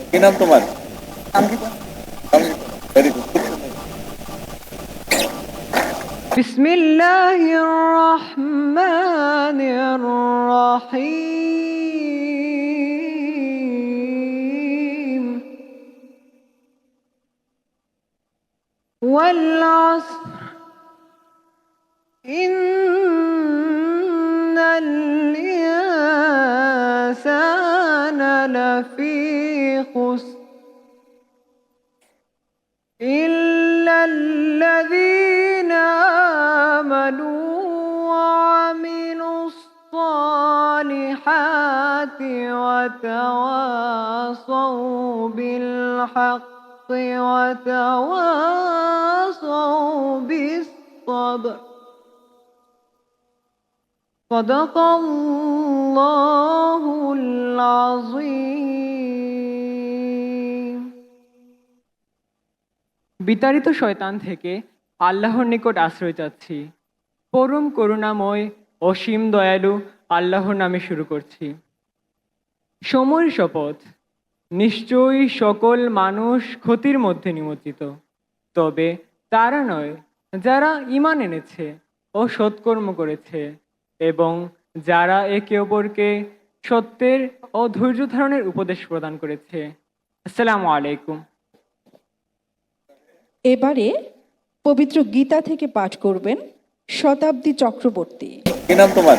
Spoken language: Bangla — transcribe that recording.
কি নাম তোমার? ভেরি গুড, খুব সুন্দর। বিসমিল্লাহির রহমানির রহিম ওয়াল আসর ইন্নাল ইনসানা লাফি খুসর إلا الذين آمنوا وعملوا الصالحات وتواصوا بالحق وتواصوا بالصبر صدق الله العظيم। বিতাড়িত শয়তান থেকে আল্লাহর নিকট আশ্রয় চাচ্ছি। পরম করুণাময় অসীম দয়ালু আল্লাহর নামে শুরু করছি। সময়ের শপথ, নিশ্চয়ই সকল মানুষ ক্ষতির মধ্যে নিমজ্জিত, তবে তারা নয় যারা ঈমান এনেছে ও সৎকর্ম করেছে এবং যারা একে অপরকে সত্যের ও ধৈর্য ধারণের উপদেশ প্রদান করেছে। আসসালামু আলাইকুম। এবারে পবিত্র গীতা থেকে পাঠ করবেন শতাব্দী চক্রবর্তী। কি নাম তোমার?